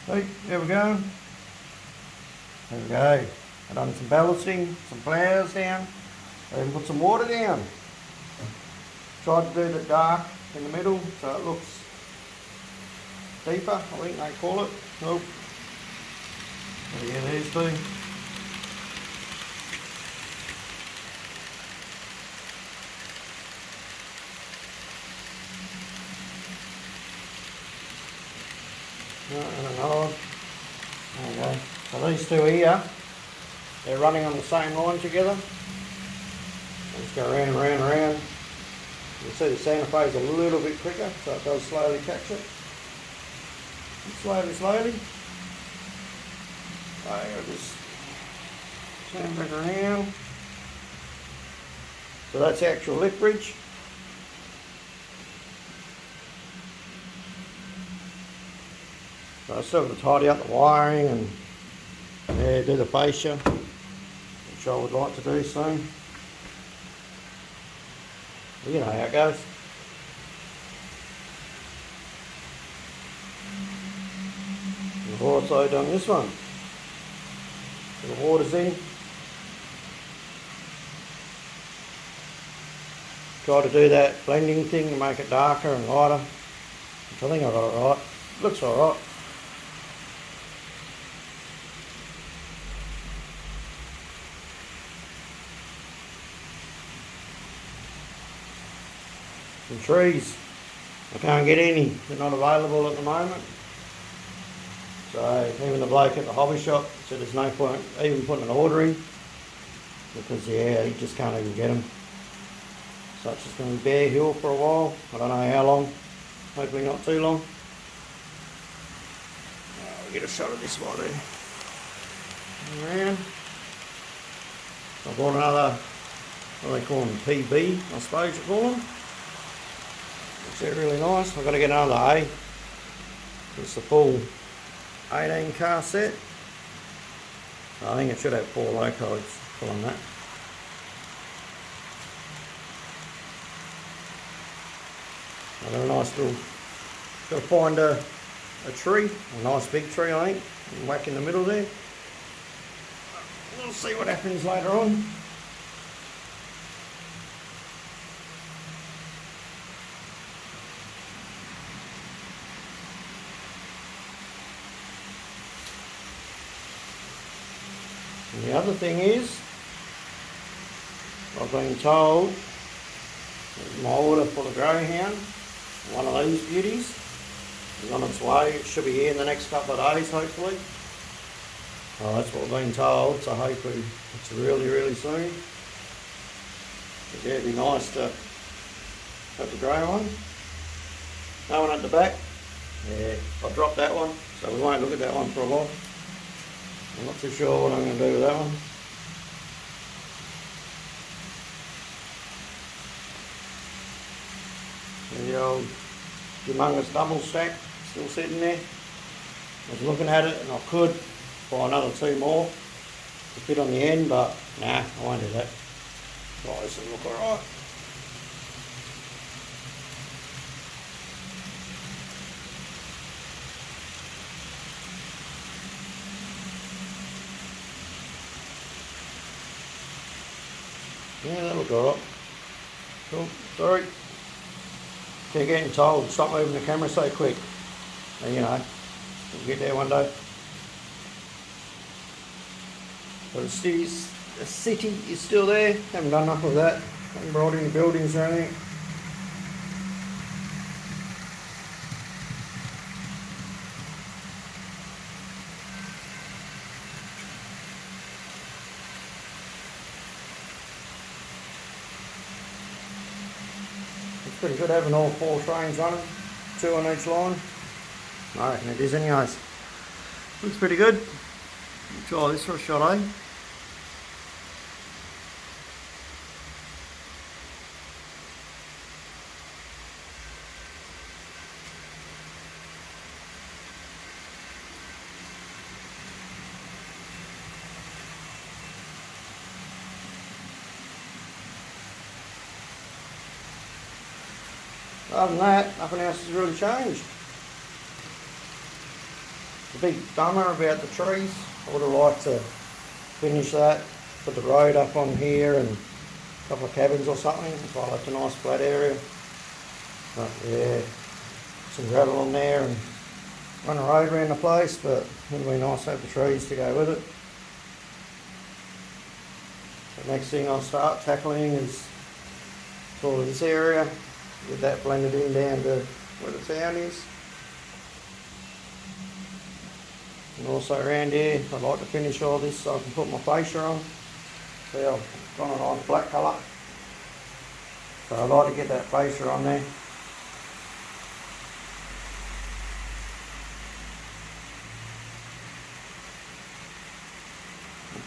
Hey, there we go. There we go. I've done some ballasting, some flowers down, I even put some water down. Tried to do the dark in the middle so it looks deeper, I think they call it. Nope. Oh yeah, there's two. Another one. There we go. So these two here, they're running on the same line together. Let's go round and round and round. You see the Santa Fe's a little bit quicker, so it does slowly catch it. Slowly. So I'll just turn back around. So that's the actual lift bridge. So I still got to tidy up the wiring and yeah, do the fascia, which I would like to do soon. But you know how it goes. I've also done this one. So the water's in. Try to do that blending thing to make it darker and lighter. Which I think I got it right. Looks alright. Some trees. I can't get any. They're not available at the moment. So even the bloke at the hobby shop said there's no point even putting an order in because yeah, he just can't even get them. So it's just going to be bare hill for a while. I don't know how long. Hopefully not too long. We'll get a shot of this one there. Around. So I bought another, what do they call them, PB, I suppose you call them. They're really nice. I've got to get another A. It's the full 18 car set. I think it should have 4 locos on that. I've got a nice little, got to find a tree, a nice big tree I think, and whack in the middle there. We'll see what happens later on. And the other thing is, I've been told that my order for the greyhound, one of these beauties, is on its way. It should be here in the next couple of days, hopefully. Oh, that's what we've been told, so hopefully it's really soon. But yeah, it'd be nice to have the grey one. No one at the back. Yeah, I dropped that one, so we won't look at that one for a while. I'm not too sure what I'm going to do with that one. And the old humongous double stack still sitting there. I was looking at it and I could buy another 2 more to fit on the end, but nah, I won't do that. Right, this will look alright. Yeah, that look alright. Cool, sorry. Keep getting told, stop moving the camera so quick. And you know, we'll get there one day. But the city is still there. Haven't done nothing with that. Haven't brought any buildings or anything. It's pretty good having all 4 trains running, 2 on each line. I reckon it is anyways. Looks pretty good. Try this for a shot, eh? Other than that, nothing else has really changed. a big bummer about the trees. I would have liked to finish that, put the road up on here and a couple of cabins or something. Quite like a nice flat area. But yeah, some gravel on there and run a road around the place, but it would be nice to have the trees to go with it. The next thing I'll start tackling is sort of this area, get that blended in down to where the town is. And also around here, I'd like to finish all this so I can put my fascia on. See, I've gone a nice black colour. So I'd like to get that fascia on there.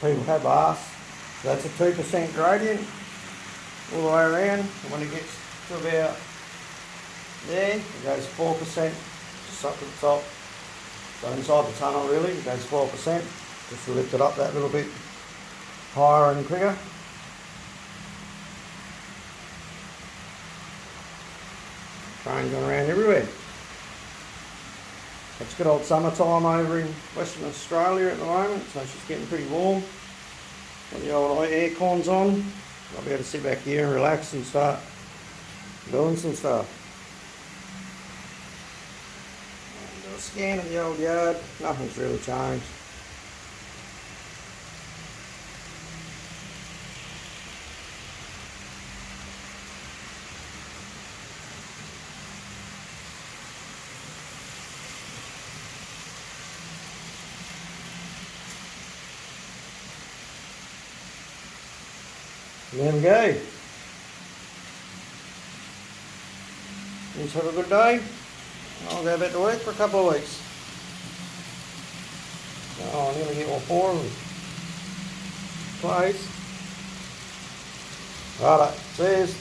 People have asked, so that's a 2% gradient all the way around, and when it gets to about there, it goes 4% just up to the top. So inside the tunnel really, it goes 4%, just to lift it up that little bit higher and quicker. Train going around everywhere. It's good old summertime over in Western Australia at the moment, so it's just getting pretty warm. Got the old air cons on. I'll be able to sit back here and relax and start doing some stuff. And do a scan of the old yard. Nothing's really changed. And there we go. Just have a good day. I'll go back to work for a couple of weeks. Oh, I'm going to get all 4 of them closed. Righto, cheers.